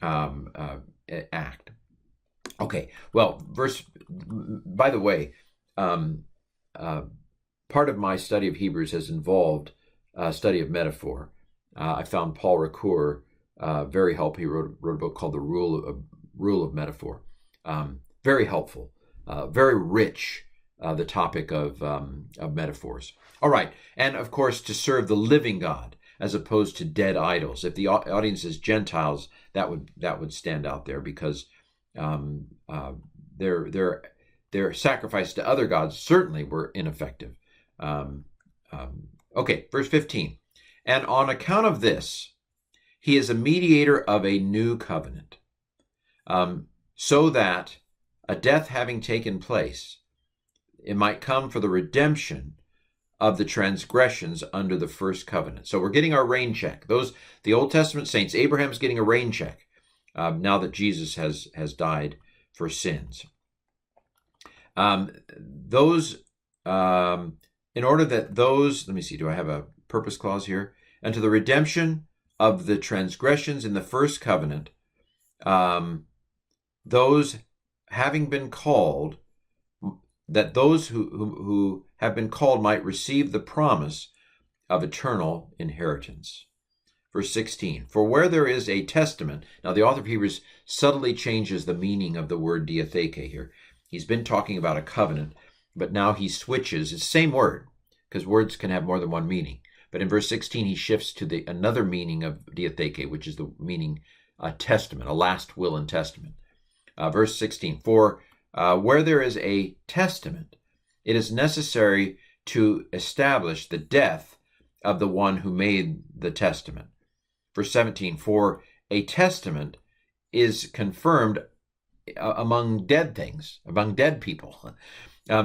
act. Okay. Well, by the way, part of my study of Hebrews has involved study of metaphor. I found Paul Ricoeur very helpful. He wrote a book called The Rule of Metaphor. Very helpful, very rich. The topic of metaphors. All right, and of course to serve the living God as opposed to dead idols. If the audience is Gentiles, that would stand out there, because their sacrifice to other gods certainly were ineffective. Okay, verse 15. And on account of this, he is a mediator of a new covenant, so that a death having taken place, it might come for the redemption of the transgressions under the first covenant. So we're getting our rain check. The Old Testament saints, Abraham's getting a rain check now that Jesus has died for sins. In order that those, let me see, do I have a purpose clause here? And to the redemption of the transgressions in the first covenant, those having been called, that those who have been called might receive the promise of eternal inheritance. Verse 16, for where there is a testament, now the author of Hebrews subtly changes the meaning of the word diatheke here. He's been talking about a covenant, but now he switches. It's the same word, because words can have more than one meaning. But in verse 16, he shifts to another meaning of diatheke, which is the meaning a testament, a last will and testament. Verse 16, for where there is a testament, it is necessary to establish the death of the one who made the testament. Verse 17, for a testament is confirmed among dead things, among dead people,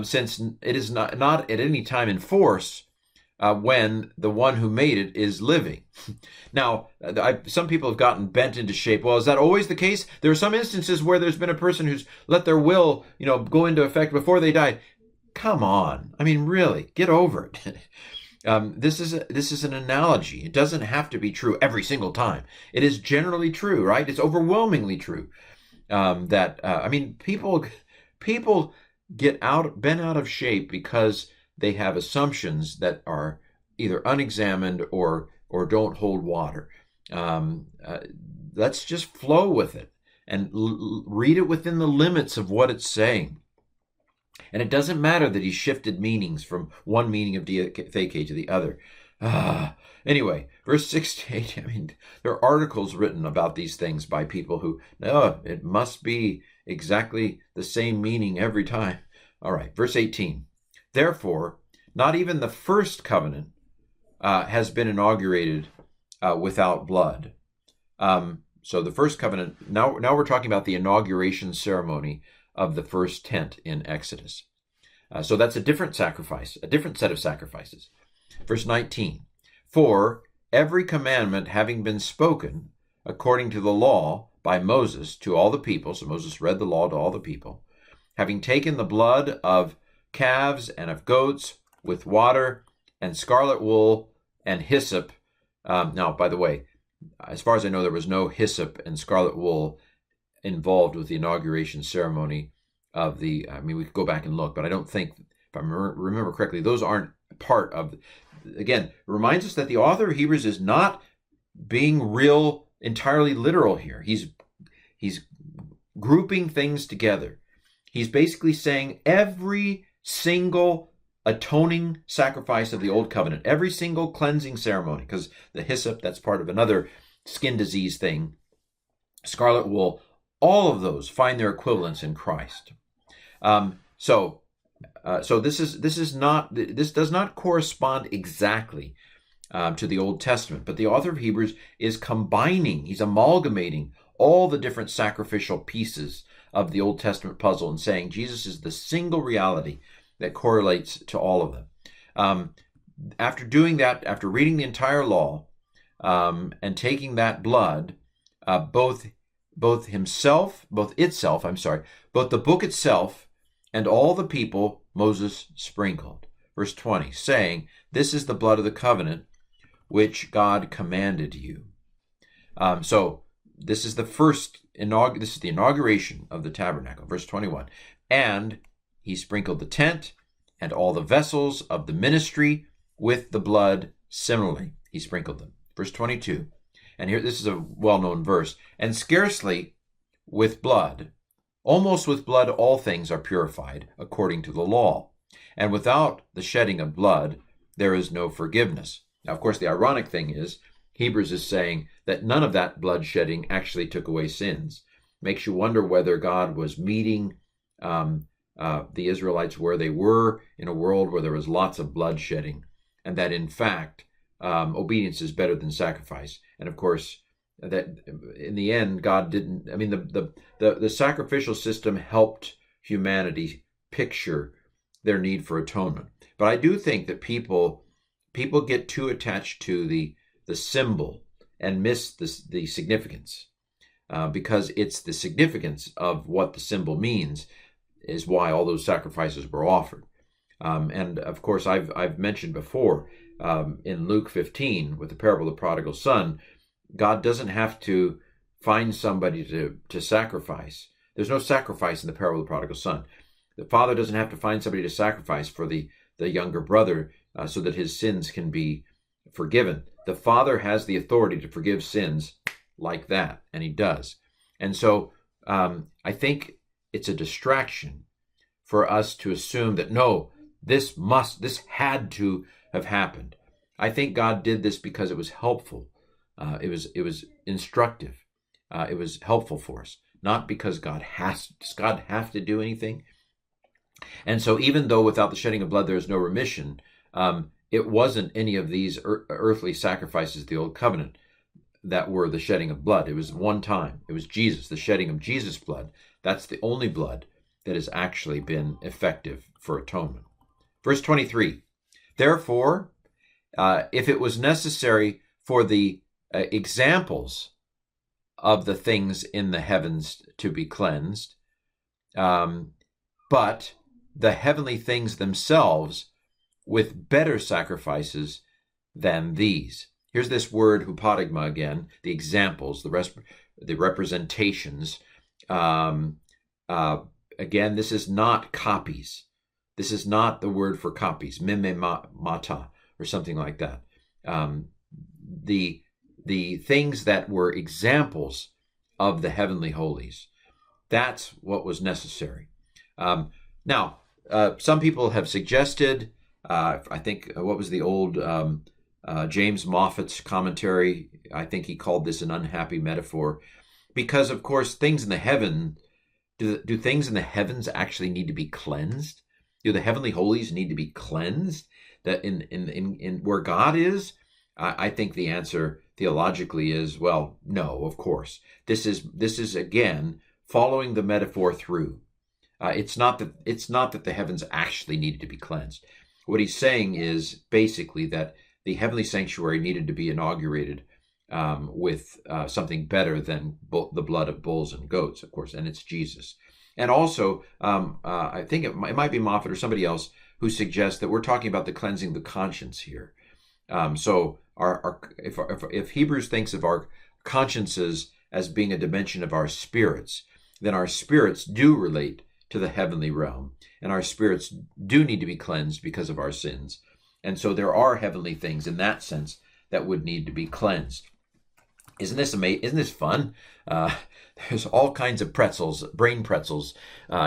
since it is not at any time in force when the one who made it is living. Now, some people have gotten bent into shape. Well, is that always the case? There are some instances where there's been a person who's let their will, go into effect before they died. Come on. I mean, really, get over it. This is an analogy. It doesn't have to be true every single time. It is generally true, right? It's overwhelmingly true. People get bent out of shape because they have assumptions that are either unexamined or don't hold water. Let's just flow with it and read it within the limits of what it's saying. And it doesn't matter that he shifted meanings from one meaning of diatheke to the other. Anyway, verse 68, there are articles written about these things by people who, no, it must be exactly the same meaning every time. All right, verse 18. Therefore, not even the first covenant has been inaugurated without blood. So the first covenant, now we're talking about the inauguration ceremony of the first tent in Exodus. So that's a different sacrifice, a different set of sacrifices. Verse 19, for every commandment having been spoken according to the law by Moses to all the people, so Moses read the law to all the people, having taken the blood of calves and of goats with water and scarlet wool and hyssop. Now, by the way, as far as I know, there was no hyssop and scarlet wool involved with the inauguration ceremony of the, I mean, we could go back and look, but I don't think, if I remember correctly, those aren't part of, again, it reminds us that the author of Hebrews is not being entirely literal here. He's grouping things together. He's basically saying every single atoning sacrifice of the old covenant, every single cleansing ceremony, because the hyssop, that's part of another skin disease thing, scarlet wool, all of those find their equivalents in Christ. So this does not correspond exactly to the Old Testament, but the author of Hebrews is he's amalgamating all the different sacrificial pieces of the Old Testament puzzle and saying Jesus is the single reality that correlates to all of them. After doing that, after reading the entire law and taking that blood, both the book itself and all the people Moses sprinkled. Verse 20, saying, "This is the blood of the covenant which God commanded you." So this is the inauguration of the tabernacle. Verse 21, and he sprinkled the tent and all the vessels of the ministry with the blood similarly. He sprinkled them. Verse 22, and here, this is a well-known verse, and scarcely with blood, almost with blood, all things are purified according to the law. And without the shedding of blood, there is no forgiveness. Now, of course, the ironic thing is, Hebrews is saying that none of that blood shedding actually took away sins. Makes you wonder whether God was meeting the Israelites where they were in a world where there was lots of blood shedding, and that in fact, obedience is better than sacrifice. And of course, that in the end, God didn't, I mean, the sacrificial system helped humanity picture their need for atonement. But I do think that people get too attached to the symbol and miss the significance, because it's the significance of what the symbol means is why all those sacrifices were offered. And of course, I've mentioned before in Luke 15 with the parable of the prodigal son, God doesn't have to find somebody to sacrifice. There's no sacrifice in the parable of the prodigal son. The father doesn't have to find somebody to sacrifice for the younger brother so that his sins can be forgiven. The father has the authority to forgive sins like that, and he does. And so I think it's a distraction for us to assume that, no, this had to have happened. I think God did this because it was helpful. It was instructive. It was helpful for us, not because does God have to do anything? And so even though without the shedding of blood there is no remission, it wasn't any of these earthly sacrifices of the old covenant that were the shedding of blood. It was one time. It was Jesus, the shedding of Jesus' blood. That's the only blood that has actually been effective for atonement. Verse 23, therefore, if it was necessary for the examples of the things in the heavens to be cleansed, but the heavenly things themselves with better sacrifices than these. Here's this word hupodigma again, the examples, the representations. Again, this is not copies. This is not the word for copies, mimemata, or something like that. The things that were examples of the heavenly holies. That's what was necessary. Now, some people have suggested, I think, what was the old James Moffat's commentary? I think he called this an unhappy metaphor, because, of course, things in the heaven, do things in the heavens actually need to be cleansed? Do the heavenly holies need to be cleansed? That in where God is? I think the answer theologically is, well, no, of course. This is again following the metaphor through. It's not that the heavens actually needed to be cleansed. What he's saying is basically that the heavenly sanctuary needed to be inaugurated with something better than the blood of bulls and goats, of course, and it's Jesus. And also, I think it might be Moffat or somebody else who suggests that we're talking about the cleansing of the conscience here. So if Hebrews thinks of our consciences as being a dimension of our spirits, then our spirits do relate to the heavenly realm, and our spirits do need to be cleansed because of our sins. And so there are heavenly things in that sense that would need to be cleansed. Isn't this amazing? Isn't this fun? There's all kinds of pretzels, brain pretzels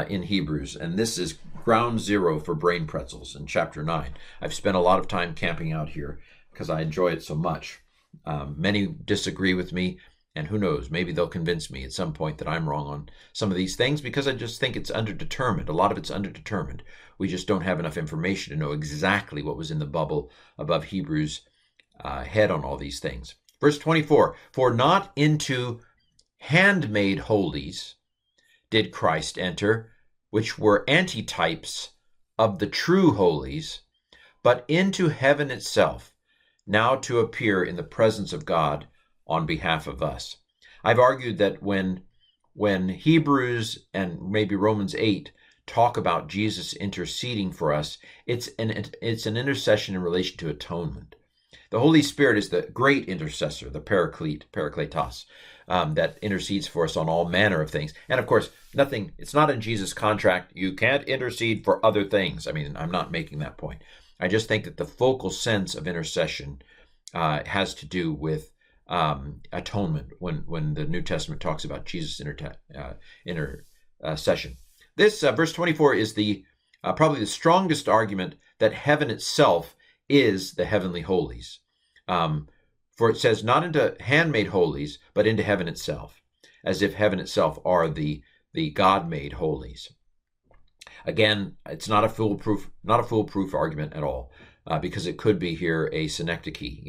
in Hebrews, and this is ground zero for brain pretzels in chapter 9. I've spent a lot of time camping out here because I enjoy it so much. Many disagree with me, and who knows, maybe they'll convince me at some point that I'm wrong on some of these things, because I just think it's underdetermined. A lot of it's underdetermined. We just don't have enough information to know exactly what was in the bubble above Hebrews' head on all these things. Verse 24, for not into handmade holies did Christ enter, which were antitypes of the true holies, but into heaven itself, now to appear in the presence of God on behalf of us. I've argued that when Hebrews and maybe Romans 8 talk about Jesus interceding for us, it's an intercession in relation to atonement. The Holy Spirit is the great intercessor, the parakletos, that intercedes for us on all manner of things. And of course, it's not in Jesus' contract, you can't intercede for other things. I mean, I'm not making that point. I just think that the focal sense of intercession has to do with atonement when the New Testament talks about Jesus' intercession. This verse 24 is probably the strongest argument that heaven itself is the heavenly holies. For it says, not into handmade holies, but into heaven itself, as if heaven itself are the God-made holies. Again, it's not a foolproof argument at all, because it could be here a synecdoche,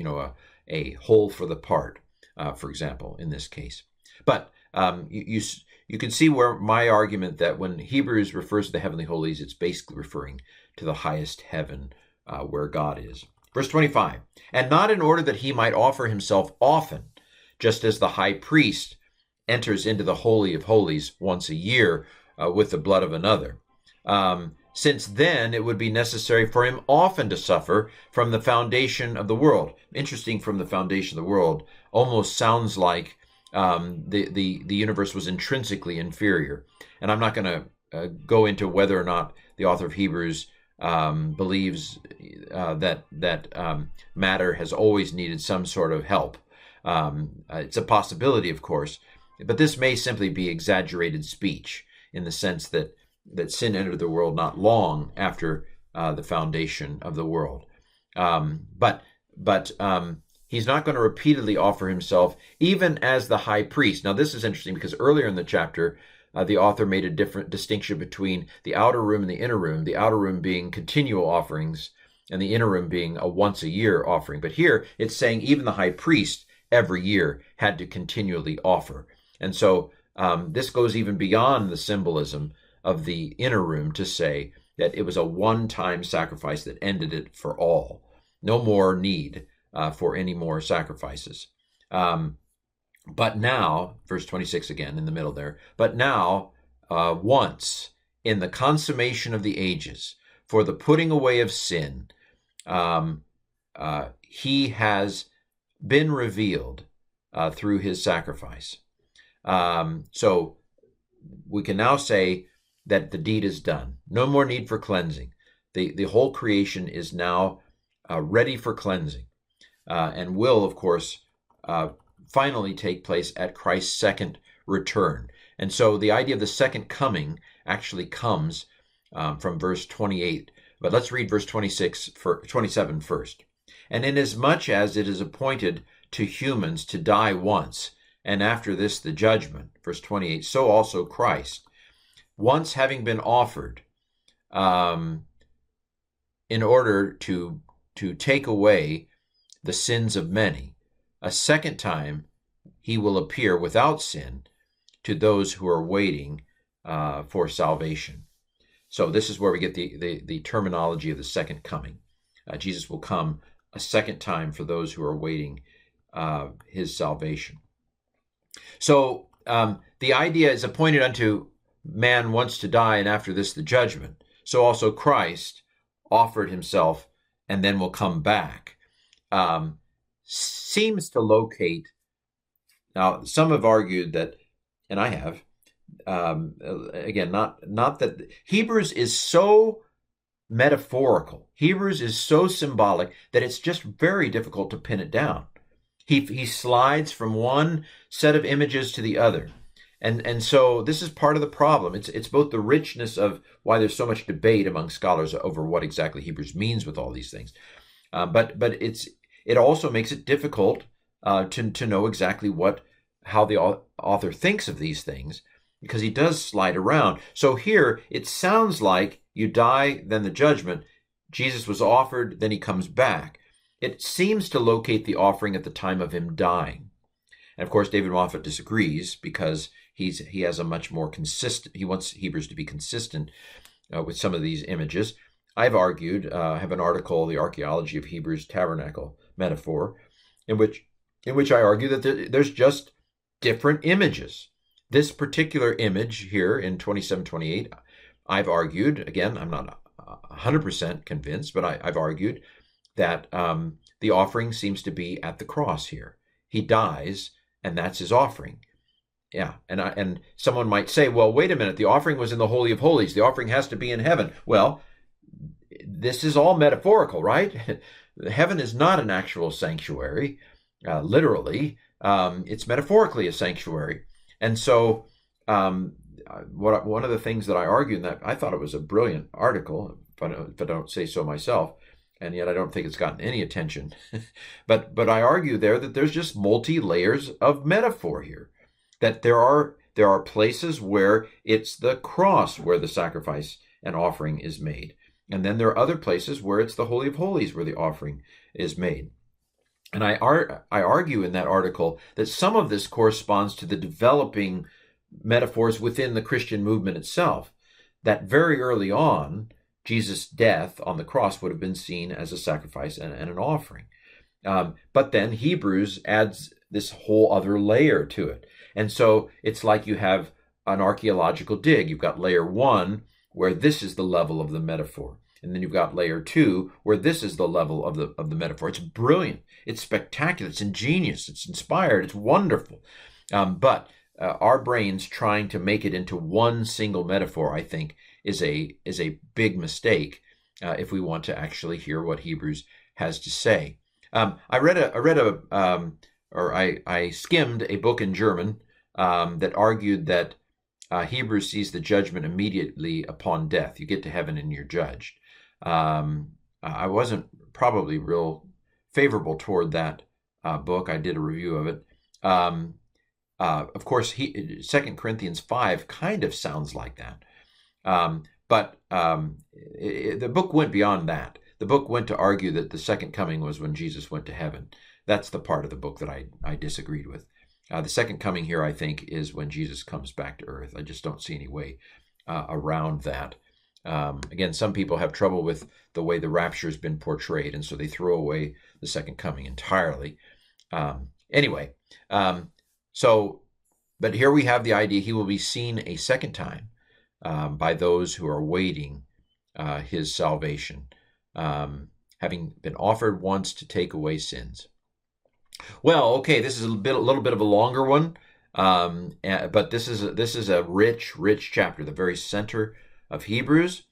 a whole for the part, for example, in this case. But you can see where my argument that when Hebrews refers to the heavenly holies, it's basically referring to the highest heaven where God is. Verse 25, and not in order that he might offer himself often, just as the high priest enters into the Holy of Holies once a year with the blood of another. Since then it would be necessary for him often to suffer from the foundation of the world. Interesting, from the foundation of the world almost sounds like the universe was intrinsically inferior. And I'm not going to go into whether or not the author of Hebrews believes that matter has always needed some sort of help. It's a possibility, of course, but this may simply be exaggerated speech in the sense that sin entered the world not long after the foundation of the world. But he's not going to repeatedly offer himself, even as the high priest. Now, this is interesting because earlier in the chapter, the author made a different distinction between the outer room and the inner room, the outer room being continual offerings and the inner room being a once-a-year offering. But here, it's saying even the high priest every year had to continually offer. And so this goes even beyond the symbolism of the inner room to say that it was a one-time sacrifice that ended it for all. No more need for any more sacrifices. But now, verse 26 again in the middle there, but now once in the consummation of the ages, for the putting away of sin, he has been revealed through his sacrifice. So we can now say that the deed is done. No more need for cleansing. The whole creation is now ready for cleansing, and will, of course, finally take place at Christ's second return. And so the idea of the second coming actually comes from verse 28. But let's read verse 27 first. And inasmuch as it is appointed to humans to die once, and after this the judgment, verse 28, so also Christ, once having been offered in order to take away the sins of many, a second time he will appear without sin to those who are waiting for salvation. So this is where we get the terminology of the second coming. Jesus will come a second time for those who are waiting his salvation. So the idea is appointed unto man once to die, and after this the judgment. So also Christ offered himself and then will come back. Seems to locate. Now, some have argued that, and I have, again, not that Hebrews is so metaphorical. Hebrews is so symbolic that it's just very difficult to pin it down. He slides from one set of images to the other. And so this is part of the problem. It's both the richness of why there's so much debate among scholars over what exactly Hebrews means with all these things. But it also makes it difficult to know exactly how the author thinks of these things, because he does slide around. So here it sounds like you die, then the judgment. Jesus was offered, then he comes back. It seems to locate the offering at the time of him dying. And of course, David Moffat disagrees, because he has a much more consistent, he wants Hebrews to be consistent with some of these images. I've argued, I have an article, The Archaeology of Hebrews Tabernacle Metaphor, in which I argue that there's just different images. This particular image here in 27:28, I've argued, again, I'm not 100% convinced, but I've argued that the offering seems to be at the cross here. He dies, and that's his offering. Yeah, and someone might say, well, wait a minute, the offering was in the Holy of Holies. The offering has to be in heaven. Well, this is all metaphorical, right? Heaven is not an actual sanctuary, literally. It's metaphorically a sanctuary. And so one of the things that I argue in that, I thought it was a brilliant article, if I don't say so myself, and yet I don't think it's gotten any attention. but I argue there that there's just multi-layers of metaphor here. That there are places where it's the cross where the sacrifice and offering is made. And then there are other places where it's the Holy of Holies where the offering is made. And I argue in that article that some of this corresponds to the developing metaphors within the Christian movement itself. That very early on, Jesus' death on the cross would have been seen as a sacrifice and an offering. But then Hebrews adds this whole other layer to it. And so it's like you have an archaeological dig. You've got layer 1, where this is the level of the metaphor. And then you've got layer 2, where this is the level of the metaphor. It's brilliant. It's spectacular. It's ingenious. It's inspired. It's wonderful. But our brains trying to make it into one single metaphor, I think, is a big mistake if we want to actually hear what Hebrews has to say. I skimmed a book in German that argued that Hebrews sees the judgment immediately upon death. You get to heaven and you're judged. I wasn't probably real favorable toward that book. I did a review of it. Of course, 2 Corinthians 5 kind of sounds like that. But the book went beyond that. The book went to argue that the second coming was when Jesus went to heaven. That's the part of the book that I disagreed with. The second coming here, I think, is when Jesus comes back to earth. I just don't see any way around that. Again, some people have trouble with the way the rapture has been portrayed, and so they throw away the second coming entirely. But here we have the idea he will be seen a second time by those who are awaiting his salvation, having been offered once to take away sins. Well, okay, this is a little bit of a longer one, but this is a rich chapter, the very center of Hebrews.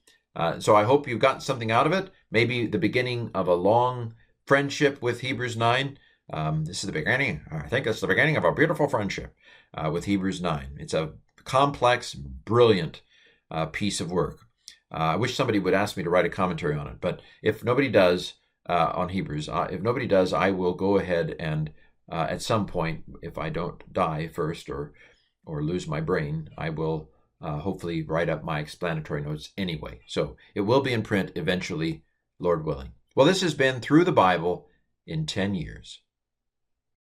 So I hope you've gotten something out of it. Maybe the beginning of a long friendship with Hebrews 9. This is the beginning. I think it's the beginning of a beautiful friendship with Hebrews 9. It's a complex, brilliant piece of work. I wish somebody would ask me to write a commentary on it, but if nobody does on Hebrews, I will go ahead and at some point, if I don't die first or lose my brain, I will hopefully write up my explanatory notes anyway. So it will be in print eventually, Lord willing. Well, this has been Through the Bible in 10 Years.